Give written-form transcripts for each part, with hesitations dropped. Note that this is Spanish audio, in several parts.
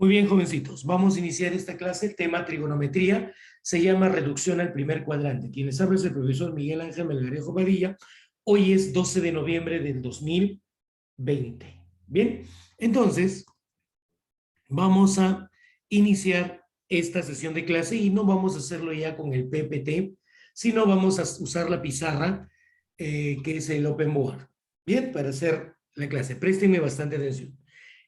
Muy bien, jovencitos. Vamos a iniciar esta clase. El tema trigonometría se llama reducción al primer cuadrante. Quien les habla es el profesor Miguel Ángel Melgarejo Padilla. Hoy es 12 de noviembre del 2020. Bien, entonces vamos a iniciar esta sesión de clase y no vamos a hacerlo ya con el PPT, sino vamos a usar la pizarra que es el Open Board. Bien, para hacer la clase. Préstenme bastante atención.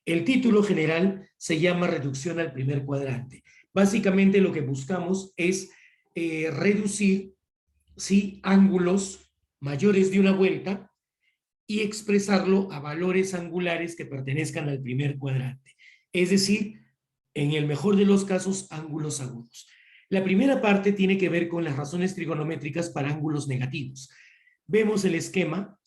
El título general se llama reducción al primer cuadrante. Básicamente lo que buscamos es reducir, ¿sí?, ángulos mayores de una vuelta y expresarlo a valores angulares que pertenezcan al primer cuadrante. Es decir, en el mejor de los casos, ángulos agudos. La primera parte tiene que ver con las razones trigonométricas para ángulos negativos. Vemos el esquema.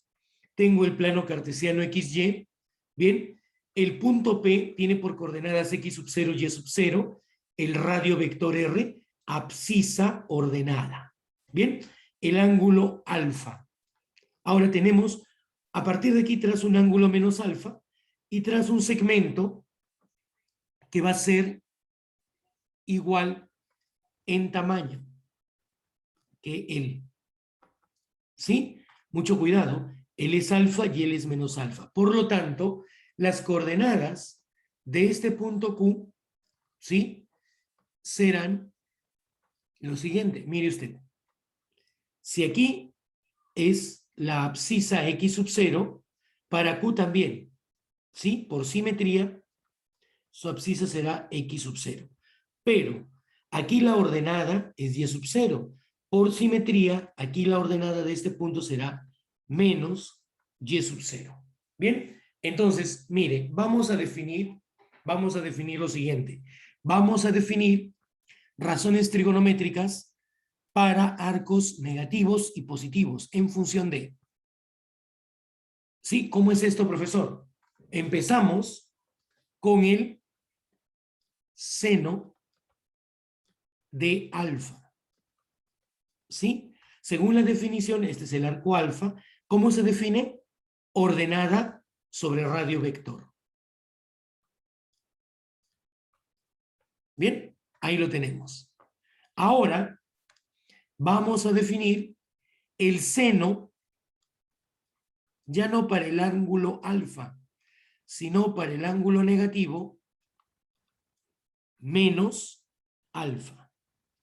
Tengo el plano cartesiano XY. Bien, el punto P tiene por coordenadas X sub 0, Y sub 0, el radio vector R, abscisa ordenada. Bien, el ángulo alfa. Ahora tenemos, a partir de aquí trazo un ángulo menos alfa y trazo un segmento que va a ser igual en tamaño que él. ¿Sí? Mucho cuidado. Él es alfa y él es menos alfa. Por lo tanto, las coordenadas de este punto Q, ¿sí?, serán lo siguiente. Mire usted. Si aquí es la abscisa X sub 0, para Q también, ¿sí? Por simetría, su abscisa será X sub 0. Pero aquí la ordenada es Y sub 0. Por simetría, aquí la ordenada de este punto será menos Y sub 0. Bien, entonces, mire, vamos a definir lo siguiente. Vamos a definir razones trigonométricas para arcos negativos y positivos en función de... ¿Sí? ¿Cómo es esto, profesor? Empezamos con el seno de alfa. ¿Sí? Según la definición, este es el arco alfa. ¿Cómo se define? Ordenada sobre radio vector. Bien, ahí lo tenemos. Ahora vamos a definir el seno, ya no para el ángulo alfa, sino para el ángulo negativo menos alfa.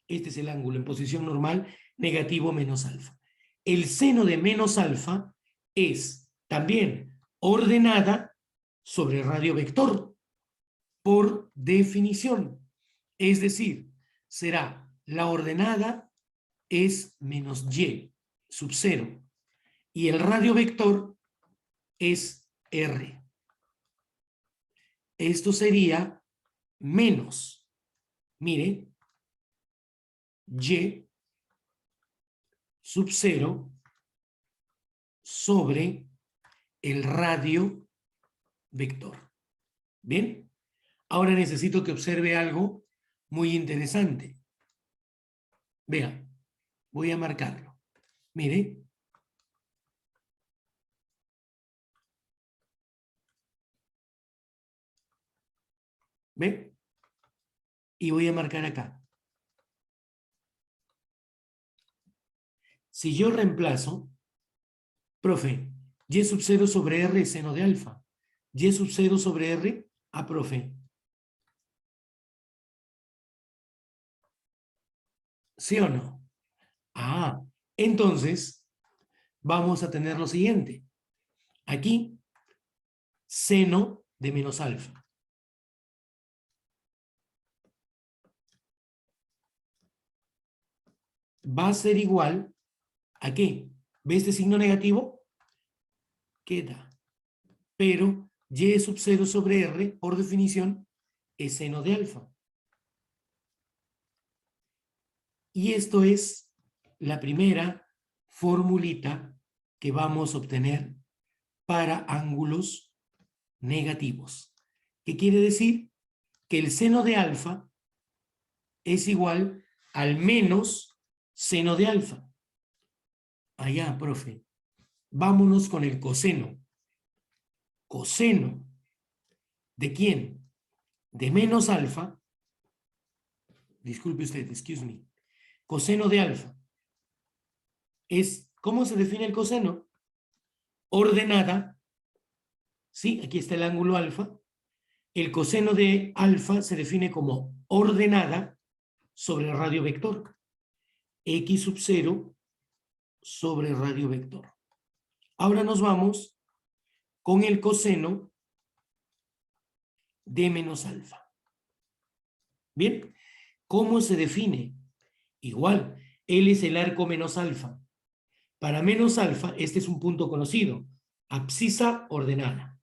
Este es el ángulo en posición normal, negativo menos alfa. El seno de menos alfa es también ordenada sobre radio vector, por definición. Es decir, será la ordenada es menos y sub 0 y el radio vector es r. Esto sería menos, mire, y sub 0 sobre el radio vector. Bien, ahora necesito que observe algo muy interesante. Vea, voy a marcarlo. Mire. ¿Ve? Y voy a marcar acá. Si yo reemplazo, profe, y sub 0 sobre r es seno de alfa. Y sub 0 sobre r, profe. ¿Sí o no? Entonces, vamos a tener lo siguiente. Aquí, seno de menos alfa. Va a ser igual a ¿qué? ¿Ve este signo negativo? Queda. Pero y sub 0 sobre r, por definición, es seno de alfa. Y esto es la primera formulita que vamos a obtener para ángulos negativos. ¿Qué quiere decir? Que el seno de alfa es igual al menos seno de alfa. Allá, profe. Vámonos con el coseno. ¿Coseno de quién? de menos alfa, disculpe usted, excuse me, coseno de alfa, ¿cómo se define el coseno? Ordenada, ¿sí? Aquí está el ángulo alfa. El coseno de alfa se define como ordenada sobre el radio vector. X sub 0 sobre radio vector. Ahora nos vamos con el coseno de menos alfa. Bien, ¿cómo se define? Igual, L es el arco menos alfa. Para menos alfa, este es un punto conocido, abscisa ordenada.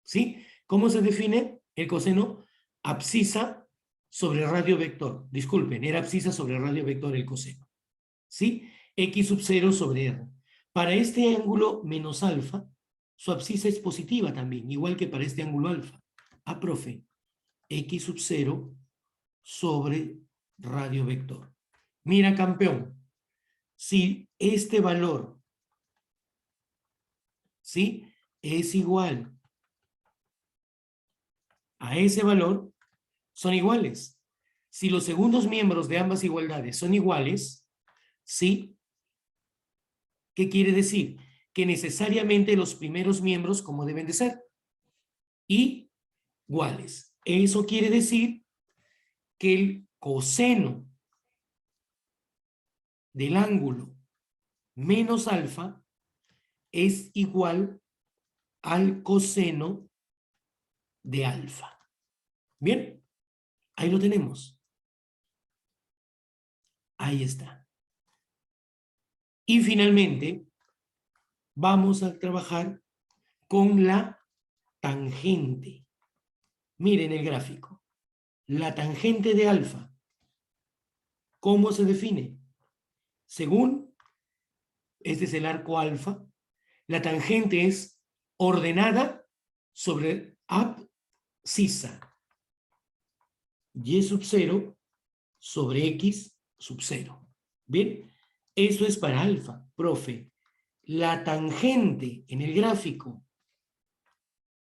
¿Sí? ¿Cómo se define el coseno? Abscisa sobre radio vector. Disculpen, era abscisa sobre radio vector el coseno. ¿Sí? X sub 0 sobre R. Para este ángulo menos alfa, su abscisa es positiva también, igual que para este ángulo alfa. Ah, profe, X sub 0 sobre radio vector. Mira, campeón, si este valor, ¿sí?, es igual a ese valor, son iguales. Si los segundos miembros de ambas igualdades son iguales, ¿sí? ¿Qué quiere decir? Que necesariamente los primeros miembros, ¿cómo deben de ser? Iguales. Eso quiere decir que el coseno del ángulo menos alfa es igual al coseno de alfa. Bien, ahí lo tenemos. Ahí está. Y finalmente, vamos a trabajar con la tangente. Miren el gráfico. La tangente de alfa, ¿cómo se define? Según, este es el arco alfa, la tangente es ordenada sobre abscisa. Y sub 0 sobre X sub 0. Bien, eso es para alfa, profe. La tangente en el gráfico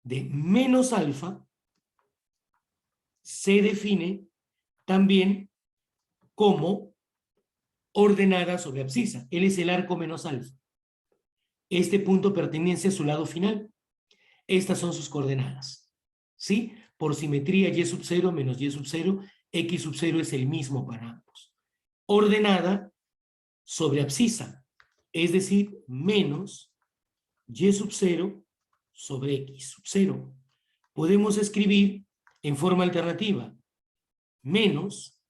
de menos alfa se define también como ordenada sobre abscisa. Él es el arco menos alfa. Este punto pertenece a su lado final. Estas son sus coordenadas. ¿Sí? Por simetría y sub 0 menos y sub 0, X sub 0 es el mismo para ambos. Ordenada sobre abscisa, es decir, menos y sub 0 sobre X sub 0. Podemos escribir en forma alternativa menos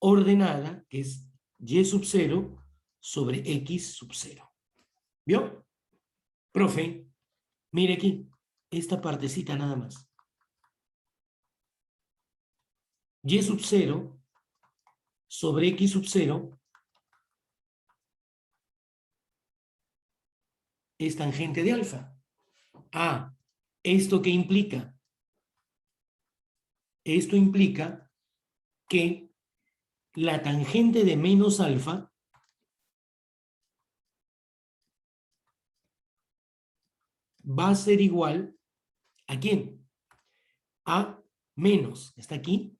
ordenada, que es y sub 0 sobre X sub 0. ¿Vio? Profe, mire aquí, esta partecita nada más. Y sub 0 sobre X sub 0 es tangente de alfa. Ah, ¿esto qué implica? Esto implica que la tangente de menos alfa va a ser igual ¿a quién? A menos, está aquí,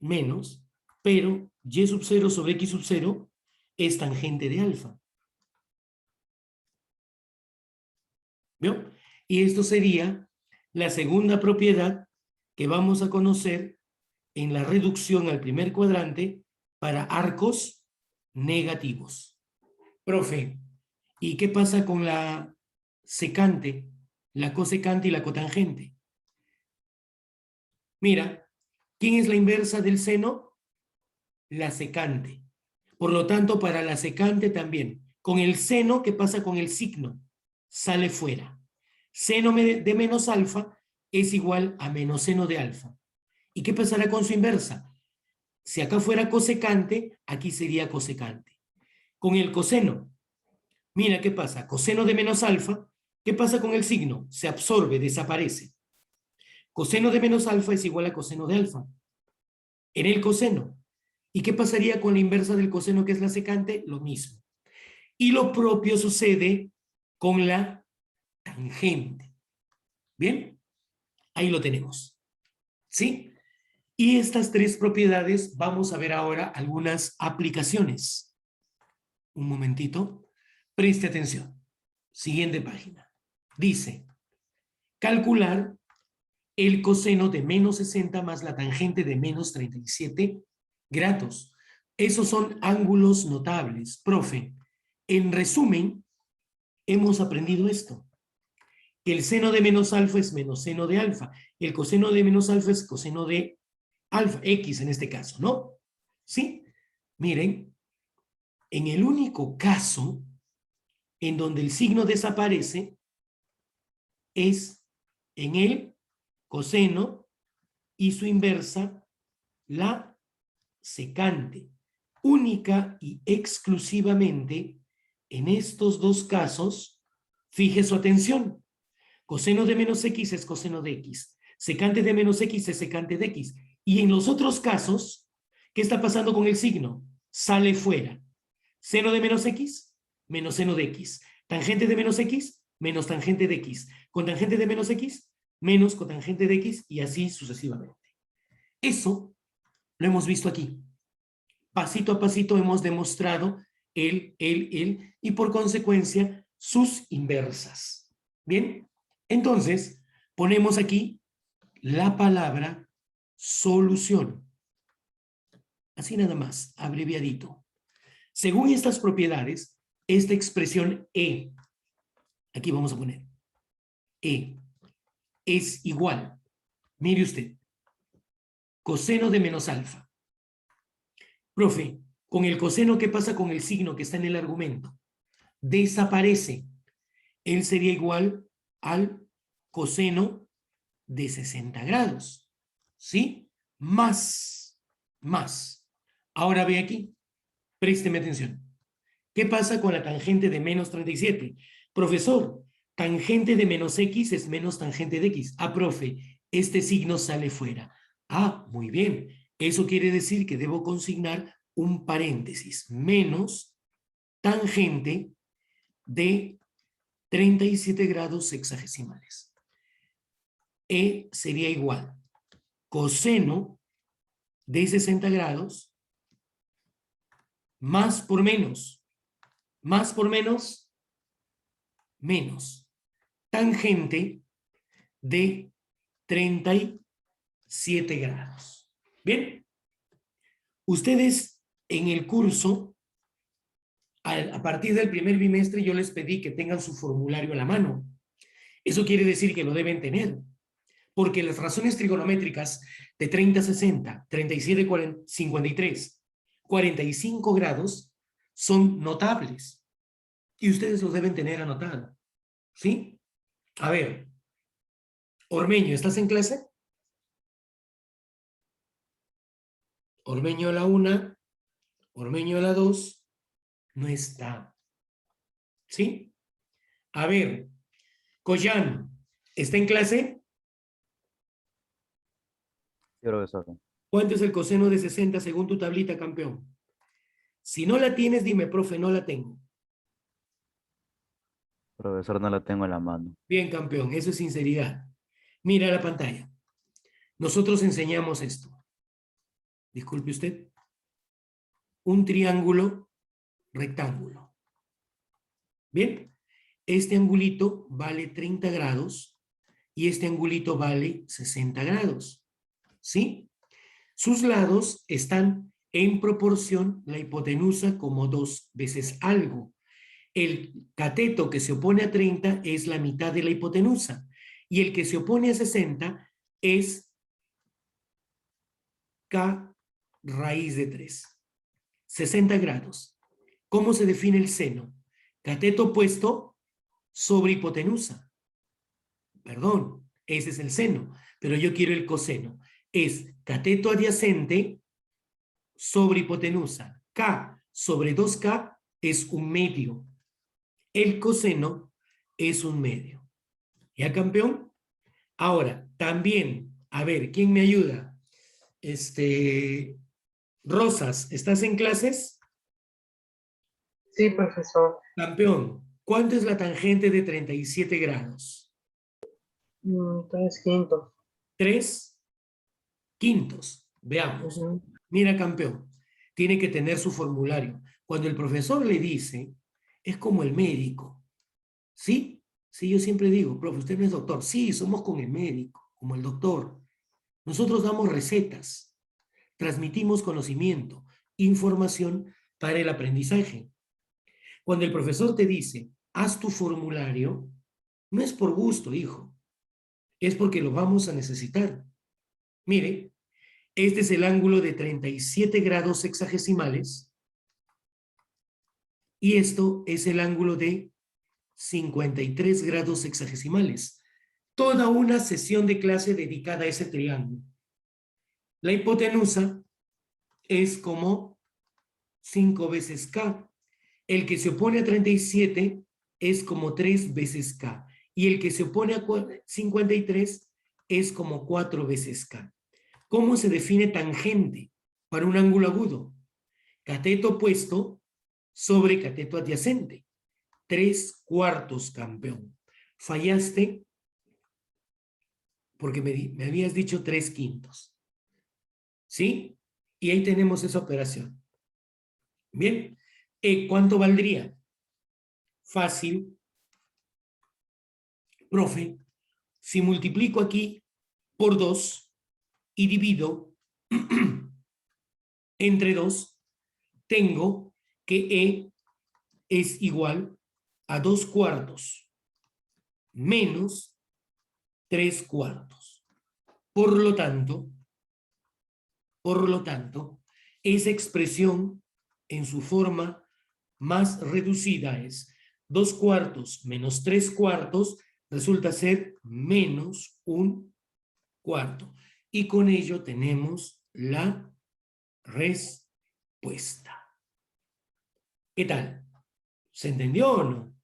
menos, pero y sub 0 sobre X sub 0 es tangente de alfa. ¿Vio? Y esto sería la segunda propiedad que vamos a conocer en la reducción al primer cuadrante para arcos negativos. Profe, ¿y qué pasa con la secante, la cosecante y la cotangente? Mira, ¿quién es la inversa del seno? La secante. Por lo tanto, para la secante también. Con el seno, ¿qué pasa con el signo? Sale fuera. Seno de menos alfa es igual a menos seno de alfa. ¿Y qué pasará con su inversa? Si acá fuera cosecante, aquí sería cosecante. Con el coseno, mira qué pasa. Coseno de menos alfa, ¿qué pasa con el signo? Se absorbe, desaparece. Coseno de menos alfa es igual a coseno de alfa. En el coseno. ¿Y qué pasaría con la inversa del coseno, que es la secante? Lo mismo. Y lo propio sucede con la tangente. ¿Bien? Ahí lo tenemos. ¿Sí? Y estas tres propiedades, vamos a ver ahora algunas aplicaciones. Un momentito. Preste atención. Siguiente página. Dice, calcular el coseno de menos 60 más la tangente de menos 37 grados. Esos son ángulos notables. Profe, en resumen, hemos aprendido esto. El seno de menos alfa es menos seno de alfa. El coseno de menos alfa es coseno de alfa, X en este caso, ¿no? ¿Sí? Miren, en el único caso en donde el signo desaparece es en el coseno y su inversa, la secante. Única y exclusivamente en estos dos casos, fije su atención. Coseno de menos X es coseno de X. Secante de menos X es secante de X. Y en los otros casos, ¿qué está pasando con el signo? Sale fuera. Seno de menos X, menos seno de X. Tangente de menos X, menos tangente de X. Cotangente de menos X, menos cotangente de X, y así sucesivamente. Eso lo hemos visto aquí. Pasito a pasito hemos demostrado el, y por consecuencia sus inversas. ¿Bien? Entonces, ponemos aquí la palabra solución. Así nada más, abreviadito. Según estas propiedades, esta expresión E, aquí vamos a poner, E, es igual. Mire usted, coseno de menos alfa. Profe, con el coseno, ¿qué pasa con el signo que está en el argumento? Desaparece. Él sería igual al coseno de 60 grados. ¿Sí? Más. Ahora ve aquí. Présteme atención. ¿Qué pasa con la tangente de menos 37? Profesor, tangente de menos X es menos tangente de X. Ah, profe, este signo sale fuera. Ah, muy bien. Eso quiere decir que debo consignar un paréntesis. Menos tangente de 37 grados sexagesimales. E sería igual coseno de 60 grados más por menos menos tangente de 37 grados. Bien, ustedes en el curso, a partir del primer bimestre, yo les pedí que tengan su formulario a la mano. Eso quiere decir que lo deben tener, porque las razones trigonométricas de 30, 60, 37, 40, 53, 45 grados son notables y ustedes los deben tener anotado. ¿Sí? A ver, Ormeño, ¿estás en clase? Ormeño a la 1, Ormeño a la 2, no está. ¿Sí? A ver, Collán, ¿está en clase? Sí, profesor. ¿Cuánto es el coseno de 60 según tu tablita, campeón? Si no la tienes, dime, profe, no la tengo. Profesor, no la tengo en la mano. Bien, campeón, eso es sinceridad. Mira la pantalla. Nosotros enseñamos esto. Disculpe usted. Un triángulo rectángulo. Bien, este angulito vale 30 grados y este angulito vale 60 grados. ¿Sí? Sus lados están en proporción la hipotenusa como 2 veces algo. El cateto que se opone a 30 es la mitad de la hipotenusa y el que se opone a 60 es K raíz de 3. 60 grados. ¿Cómo se define el seno? Cateto opuesto sobre hipotenusa. Perdón, ese es el seno, pero yo quiero el coseno. Es cateto adyacente sobre hipotenusa. K sobre 2K es un medio. El coseno es un medio. ¿Ya, campeón? Ahora, también, a ver, ¿quién me ayuda? Rosas, ¿estás en clases? Sí, profesor. Campeón, ¿cuánto es la tangente de 37 grados? 3 quintos. 3 quintos. Veamos. Ujú. Mira, campeón, tiene que tener su formulario. Cuando el profesor le dice, es como el médico. ¿Sí? Sí, yo siempre digo, profe, usted no es doctor. Sí, somos con el médico, como el doctor. Nosotros damos recetas, transmitimos conocimiento, información para el aprendizaje. Cuando el profesor te dice, haz tu formulario, no es por gusto, hijo, es porque lo vamos a necesitar. Mire, este es el ángulo de 37 grados sexagesimales y esto es el ángulo de 53 grados sexagesimales. Toda una sesión de clase dedicada a ese triángulo. La hipotenusa es como 5 veces K. El que se opone a 37 es como 3 veces K. Y el que se opone a 53 es como 4 veces K. ¿Cómo se define tangente para un ángulo agudo? Cateto opuesto sobre cateto adyacente. 3/4, campeón. Fallaste porque me habías dicho 3/5. ¿Sí? Y ahí tenemos esa operación. Bien. ¿Cuánto valdría? Fácil. Profe, si multiplico aquí por 2 y divido entre 2, tengo que E es igual a 2/4 menos 3/4. Por lo tanto, esa expresión en su forma más reducida es 2/4 menos 3/4 resulta ser menos 1/4. Y con ello tenemos la respuesta. ¿Qué tal? ¿Se entendió o no?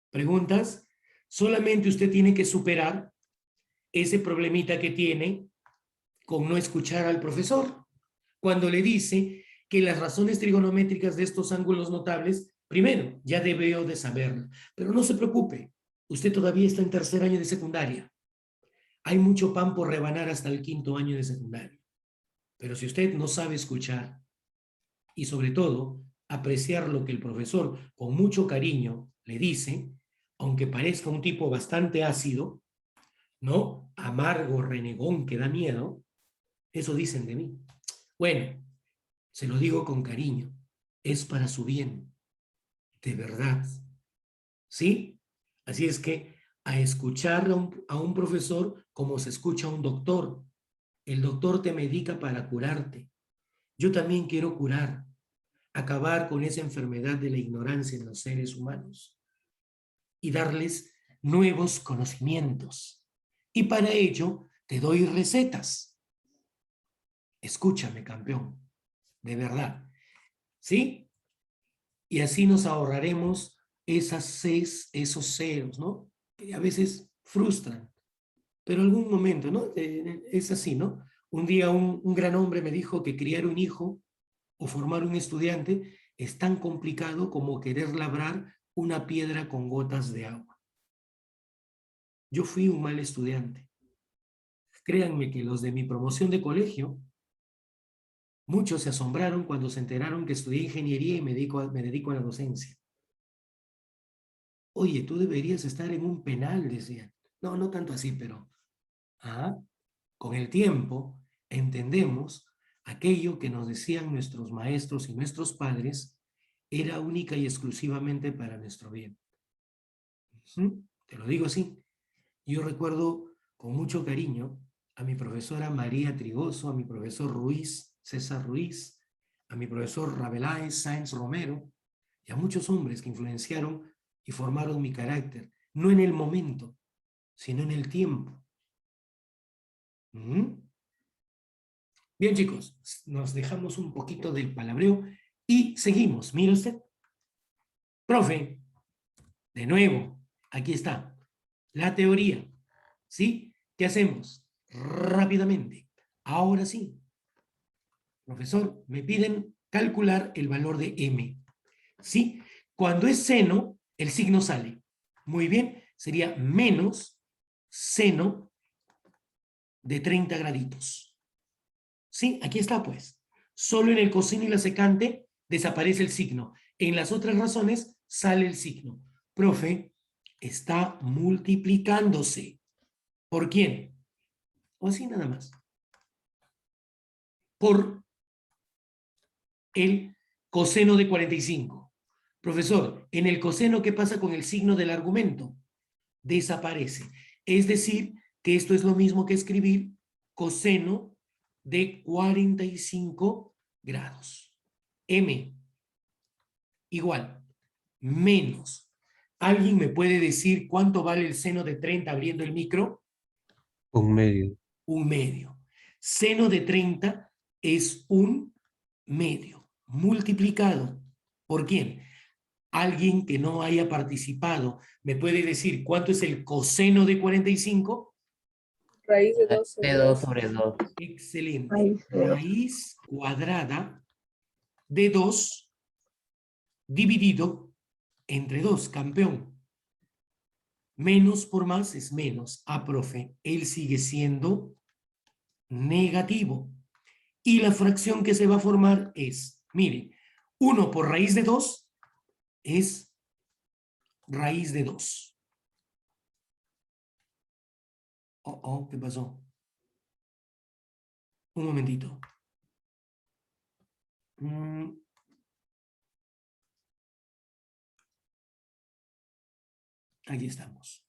¿Preguntas? Solamente usted tiene que superar ese problemita que tiene con no escuchar al profesor. Cuando le dice que las razones trigonométricas de estos ángulos notables, primero, ya debió de saberlo. Pero no se preocupe, usted todavía está en tercer año de secundaria. Hay mucho pan por rebanar hasta el quinto año de secundaria. Pero si usted no sabe escuchar y sobre todo apreciar lo que el profesor con mucho cariño le dice, aunque parezca un tipo bastante ácido, ¿no? Amargo, renegón, que da miedo, eso dicen de mí. Bueno, se lo digo con cariño, es para su bien, de verdad. ¿Sí? Así es que a escuchar a un profesor como se escucha a un doctor. El doctor te medica para curarte. Yo también quiero curar, acabar con esa enfermedad de la ignorancia en los seres humanos y darles nuevos conocimientos. Y para ello te doy recetas. Escúchame, campeón, de verdad. ¿Sí? Y así nos ahorraremos esos ceros, ¿no? Que a veces frustran, pero algún momento, ¿no? Es así, ¿no? Un día un gran hombre me dijo que criar un hijo o formar un estudiante es tan complicado como querer labrar una piedra con gotas de agua. Yo fui un mal estudiante. Créanme que los de mi promoción de colegio, muchos se asombraron cuando se enteraron que estudié ingeniería y me dedico a la docencia. Oye, tú deberías estar en un penal, decían. No, no tanto así, pero con el tiempo entendemos aquello que nos decían nuestros maestros y nuestros padres era única y exclusivamente para nuestro bien. Te lo digo así. Yo recuerdo con mucho cariño a mi profesora María Trigoso, a mi profesor Ruiz, César Ruiz, a mi profesor Rabelais Sáenz Romero y a muchos hombres que influenciaron y formaron mi carácter, no en el momento, sino en el tiempo. Bien, chicos, nos dejamos un poquito del palabreo y seguimos. Mire usted. Profe, de nuevo, aquí está la teoría. ¿Sí? ¿Qué hacemos? Rápidamente. Ahora sí. Profesor, me piden calcular el valor de m. ¿Sí? Cuando es seno, el signo sale. Muy bien, sería menos seno de 30 graditos. Sí, aquí está pues. Solo en el coseno y la secante desaparece el signo. En las otras razones sale el signo. Profe, está multiplicándose. ¿Por quién? O así nada más. Por el coseno de 45. Profesor, en el coseno, ¿qué pasa con el signo del argumento? Desaparece. Es decir, que esto es lo mismo que escribir coseno de 45 grados. M igual, menos. ¿Alguien me puede decir cuánto vale el seno de 30 abriendo el micro? 1/2. 1/2. Seno de 30 es 1/2. Multiplicado. ¿Por quién? Alguien que no haya participado, ¿me puede decir cuánto es el coseno de 45? Raíz de 2 De 2 sobre 2. Excelente. Raíz de dos. Raíz cuadrada de 2 dividido entre 2, campeón. Menos por más es menos. Ah, profe, él sigue siendo negativo. Y la fracción que se va a formar es, mire, 1 por raíz de 2 es raíz de 2. ¿Qué pasó? Un momentito. Aquí estamos.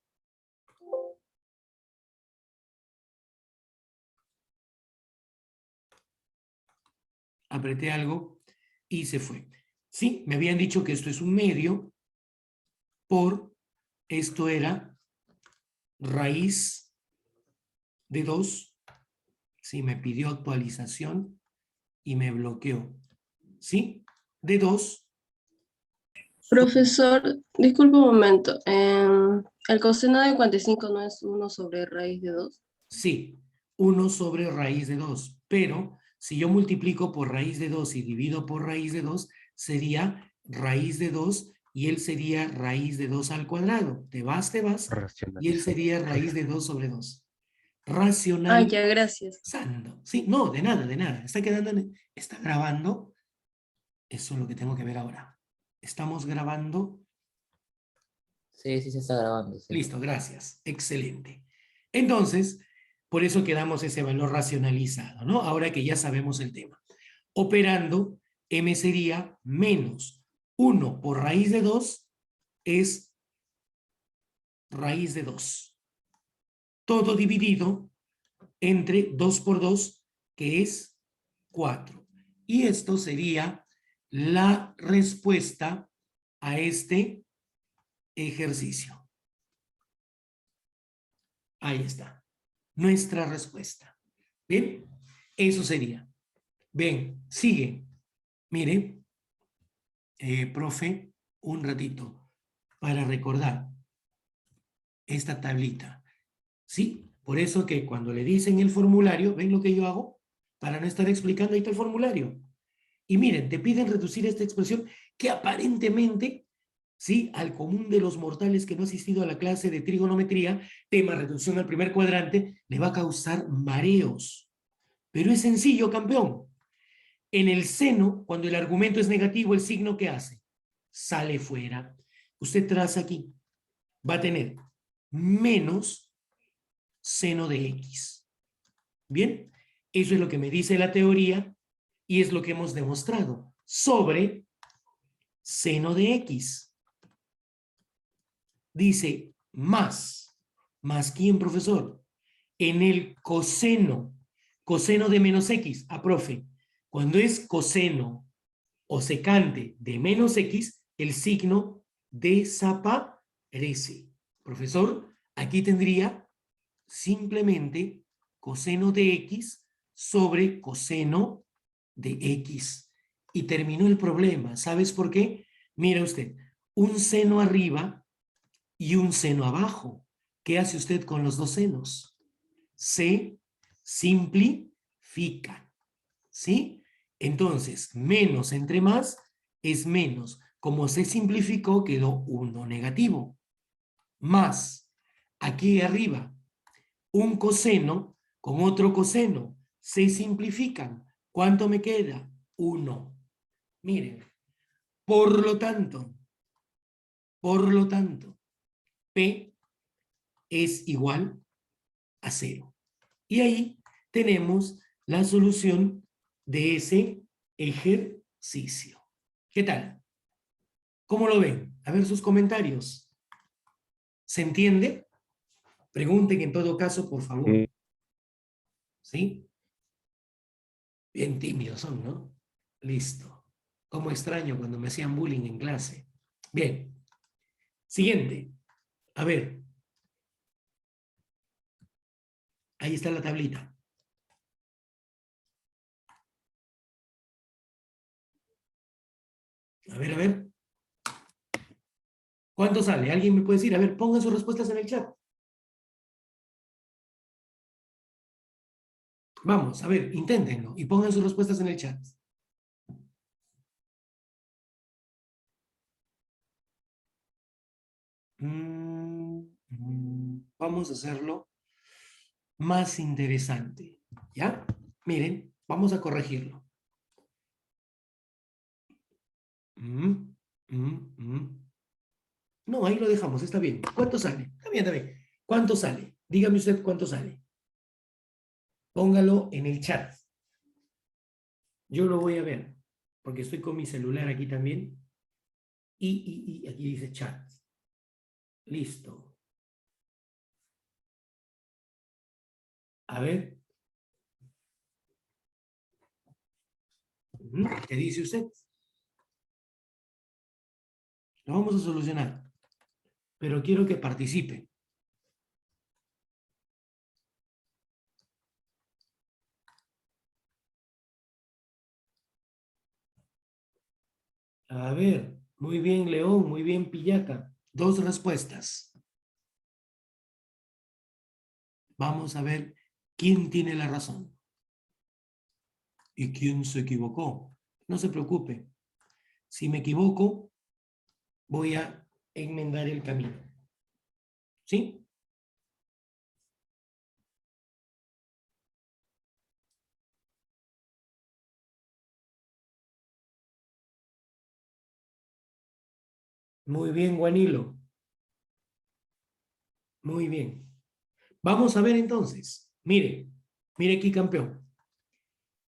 Apreté algo y se fue. Sí, me habían dicho que esto es 1/2 por, esto era raíz de 2. Sí, me pidió actualización y me bloqueó. ¿Sí? De 2. Profesor, disculpe un momento. ¿El coseno de 45 no es 1 sobre raíz de 2? Sí, 1 sobre raíz de 2. Pero si yo multiplico por raíz de 2 y divido por raíz de 2, sería raíz de 2 y él sería raíz de 2 al cuadrado. Te vas, y él sería raíz de 2 sobre 2. Racional. Ya, gracias. Sí, no, de nada, de nada. Está quedando, está grabando. Eso es lo que tengo que ver ahora. Estamos grabando. Sí, sí se está grabando. Sí. Listo, gracias. Excelente. Entonces, por eso quedamos ese valor racionalizado, ¿no? Ahora que ya sabemos el tema. Operando, m sería menos 1 por raíz de 2 es raíz de 2. Todo dividido entre 2 por 2, que es 4. Y esto sería la respuesta a este ejercicio. Ahí está. Nuestra respuesta. ¿Bien? Eso sería. Ven, sigue. Mire, profe, un ratito para recordar esta tablita. ¿Sí? Por eso que cuando le dicen el formulario, ¿ven lo que yo hago? Para no estar explicando, ahí está el formulario. Y miren, te piden reducir esta expresión que aparentemente, ¿sí? Al común de los mortales que no ha asistido a la clase de trigonometría, tema reducción al primer cuadrante, le va a causar mareos. Pero es sencillo, campeón. En el seno, cuando el argumento es negativo, el signo ¿qué hace? Sale fuera. Usted traza aquí. Va a tener menos seno de X. ¿Bien? Eso es lo que me dice la teoría y es lo que hemos demostrado. Sobre seno de X. Dice más. ¿Más quién, profesor? En el coseno. Coseno de menos X. Profe. Cuando es coseno o secante de menos X, el signo desaparece. Profesor, aquí tendría simplemente coseno de X sobre coseno de X. Y terminó el problema. ¿Sabes por qué? Mira usted, un seno arriba y un seno abajo. ¿Qué hace usted con los dos senos? Se simplifican. ¿Sí? Entonces, menos entre más es menos. Como se simplificó, quedó 1 negativo. Más, aquí arriba, un coseno con otro coseno se simplifican. ¿Cuánto me queda? 1. Miren, por lo tanto, P es igual a 0. Y ahí tenemos la solución de ese ejercicio. ¿Qué tal? ¿Cómo lo ven? A ver sus comentarios. ¿Se entiende? Pregunten en todo caso, por favor. Sí. ¿Sí? Bien tímidos son, ¿no? Listo. Cómo extraño cuando me hacían bullying en clase. Bien. Siguiente. A ver. Ahí está la tablita. A ver, a ver. ¿Cuánto sale? ¿Alguien me puede decir? A ver, pongan sus respuestas en el chat. Vamos, a ver, inténtenlo y pongan sus respuestas en el chat. Vamos a hacerlo más interesante. ¿Ya? Miren, vamos a corregirlo. No, ahí lo dejamos, está bien. ¿Cuánto sale? Está bien, está bien. ¿Cuánto sale? Dígame usted cuánto sale. Póngalo en el chat. Yo lo voy a ver, porque estoy con mi celular aquí también. Y aquí dice chat. Listo. A ver. ¿Qué dice usted? Lo vamos a solucionar, pero quiero que participe. A ver, muy bien León, muy bien Pillaca. 2 respuestas. Vamos a ver quién tiene la razón. ¿Y quién se equivocó? No se preocupe. Si me equivoco, voy a enmendar el camino. ¿Sí? Muy bien, Guanilo. Muy bien. Vamos a ver entonces. Mire, mire aquí, campeón.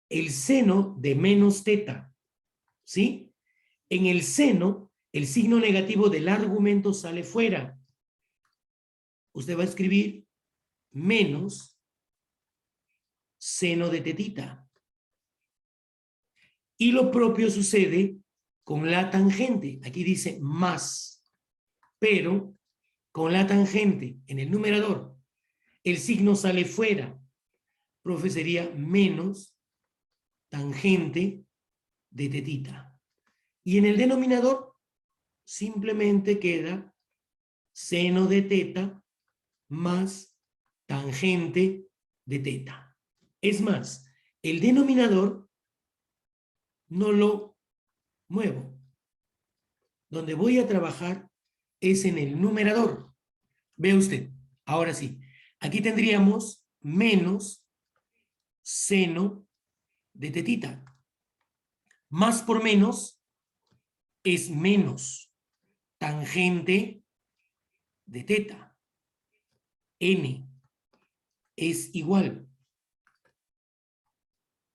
El seno de menos teta, ¿sí? En el seno, el signo negativo del argumento sale fuera. Usted va a escribir menos seno de tetita. Y lo propio sucede con la tangente. Aquí dice más, pero con la tangente en el numerador, el signo sale fuera. Profe, sería menos tangente de tetita. Y en el denominador simplemente queda seno de teta más tangente de teta. Es más, el denominador no lo muevo. Donde voy a trabajar es en el numerador. Ve usted, ahora sí. Aquí tendríamos menos seno de tetita. Más por menos es menos tangente de teta. N es igual.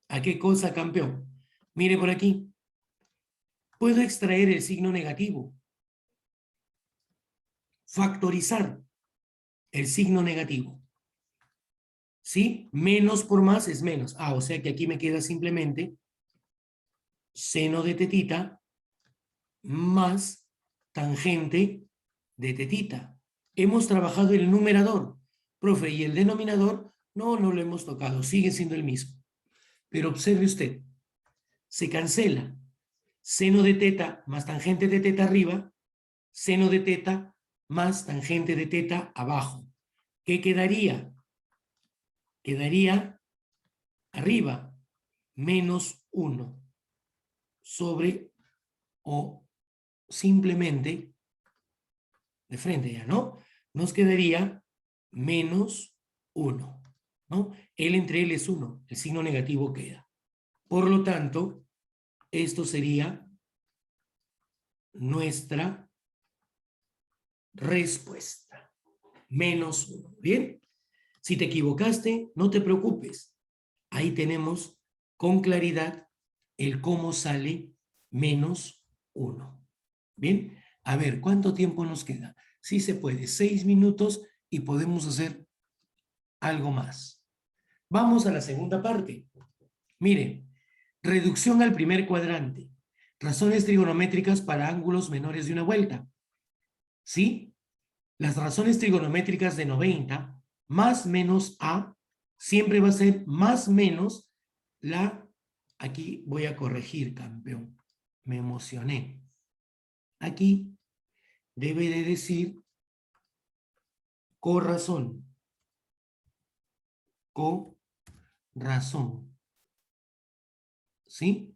¿A qué cosa, campeón? Mire por aquí. Puedo extraer el signo negativo. Factorizar el signo negativo. ¿Sí? Menos por más es menos. Ah, o sea que aquí me queda simplemente seno de tetita más tangente de tetita. Hemos trabajado el numerador, profe, y el denominador no lo hemos tocado, sigue siendo el mismo. Pero observe usted, se cancela seno de teta más tangente de teta arriba, seno de teta más tangente de teta abajo. ¿Qué quedaría? Quedaría arriba menos 1 sobre o simplemente de frente ya, ¿no? Nos quedaría menos 1. ¿no? L entre L es 1, el signo negativo queda. Por lo tanto, esto sería nuestra respuesta. Menos 1. ¿Bien? Si te equivocaste, no te preocupes. Ahí tenemos con claridad el cómo sale menos 1. ¿Bien? A ver, ¿cuánto tiempo nos queda? Sí se puede, 6 minutos y podemos hacer algo más. Vamos a la segunda parte. Miren, reducción al primer cuadrante. Razones trigonométricas para ángulos menores de una vuelta. ¿Sí? Las razones trigonométricas de 90 más menos A siempre va a ser más menos la... Aquí voy a corregir, campeón. Me emocioné. Aquí debe de decir corrazón. Corrazón. ¿Sí?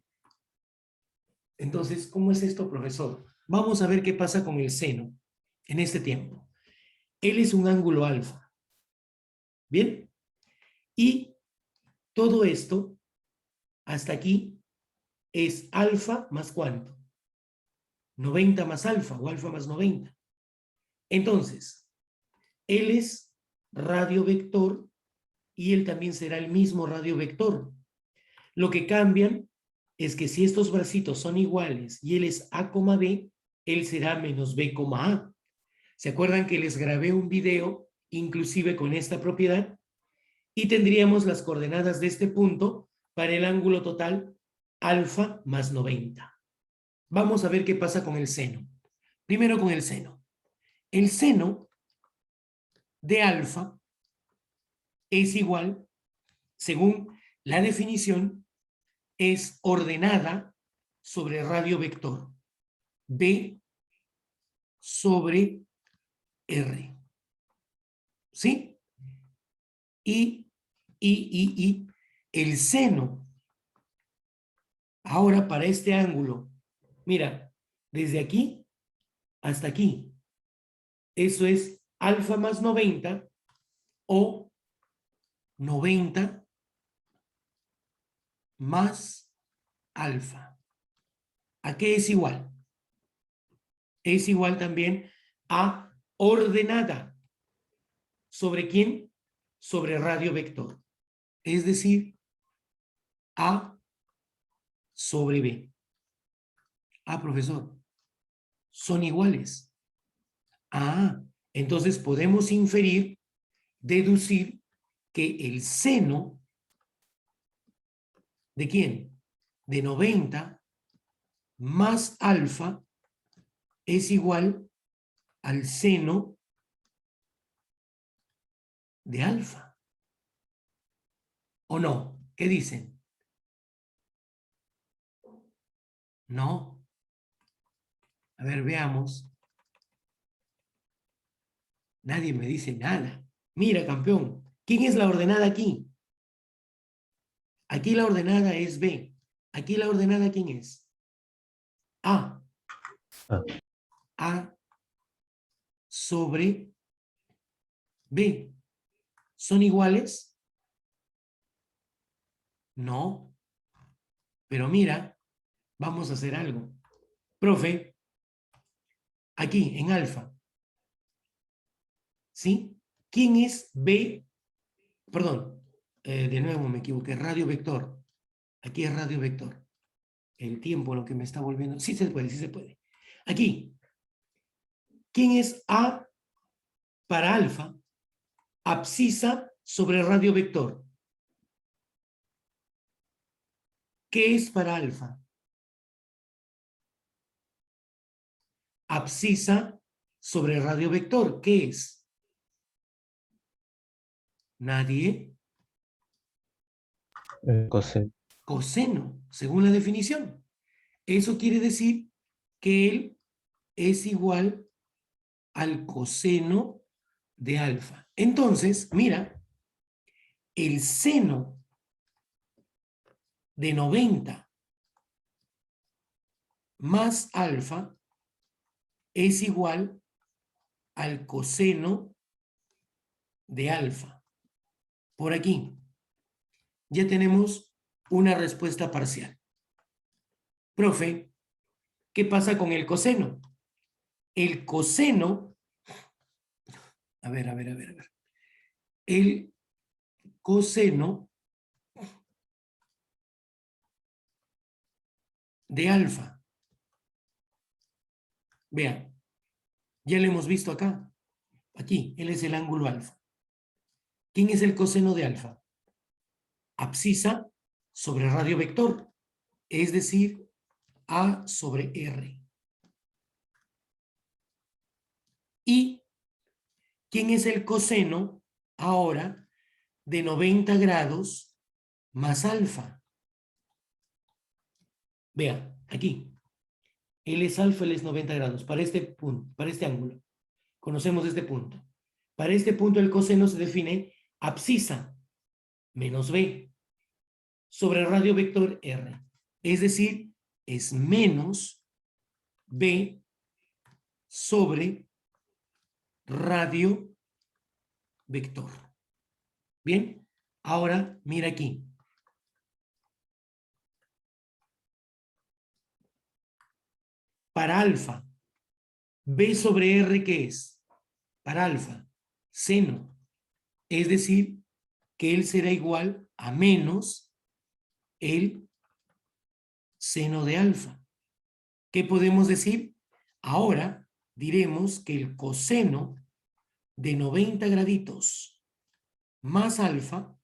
Entonces, ¿cómo es esto, profesor? Vamos a ver qué pasa con el seno en este tiempo. Él es un ángulo alfa. ¿Bien? Y todo esto, hasta aquí, es alfa más ¿cuánto? 90 más alfa o alfa más 90. Entonces, él es radio vector y él también será el mismo radio vector. Lo que cambian es que si estos bracitos son iguales y él es A, B, él será menos B, A. ¿Se acuerdan que les grabé un video inclusive con esta propiedad? Y tendríamos las coordenadas de este punto para el ángulo total alfa más 90. Vamos a ver qué pasa con el seno. Primero con el seno. El seno de alfa es igual, según la definición, es ordenada sobre radio vector. B sobre R. ¿Sí? Y el seno, ahora para este ángulo, mira, desde aquí hasta aquí, eso es alfa más 90 o 90 más alfa. ¿A qué es igual? Es igual también a ordenada. ¿Sobre quién? Sobre radio vector. Es decir, A sobre B. Ah, profesor, son iguales. Ah, entonces podemos inferir, deducir que el seno ¿de quién? De 90 más alfa es igual al seno de alfa. ¿O no? ¿Qué dicen? No. A ver, veamos. Nadie me dice nada. Mira, campeón, ¿quién es la ordenada aquí? Aquí la ordenada es B. Aquí la ordenada, ¿quién es? A. Ah. A sobre B. ¿Son iguales? No. Pero mira, vamos a hacer algo. Profe, aquí en alfa, ¿sí? ¿Quién es B? Perdón, de nuevo me equivoqué, radio vector. Aquí es radio vector. El tiempo lo que me está volviendo. Sí se puede, sí se puede. Aquí, ¿quién es A para alfa? Abscisa sobre radio vector. ¿Qué es para alfa? Abscisa sobre radio vector. ¿Qué es? Nadie. Coseno. Coseno, según la definición. Eso quiere decir que él es igual al coseno de alfa. Entonces, mira, el seno de 90 más alfa es igual al coseno de alfa. por aquí. Ya tenemos una respuesta parcial. Profe, ¿qué pasa con el coseno? El coseno, a ver. El coseno de alfa. Vean, ya lo hemos visto acá. Aquí, él es el ángulo alfa. ¿Quién es el coseno de alfa? Abscisa sobre radio vector, es decir, A sobre R. ¿Y quién es el coseno ahora de 90 grados más alfa? Vean, aquí. Él es alfa, él es 90 grados. Para este punto, para este ángulo. Conocemos este punto. Para este punto el coseno se define abscisa menos B sobre radio vector R. Es decir, es menos B sobre radio vector. Bien, ahora mira aquí. Para alfa, B sobre R, ¿qué es? Para alfa, seno. Es decir, que él será igual a menos el seno de alfa. ¿Qué podemos decir? Ahora diremos que el coseno de 90 graditos más alfa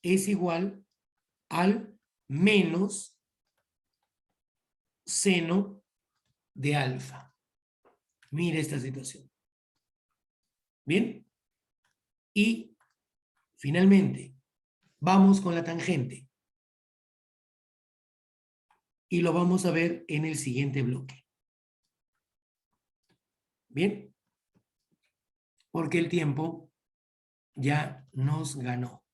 es igual al menos seno de alfa. Mira esta situación. ¿Bien? Y finalmente, vamos con la tangente. Y lo vamos a ver en el siguiente bloque. ¿Bien? Porque el tiempo ya nos ganó.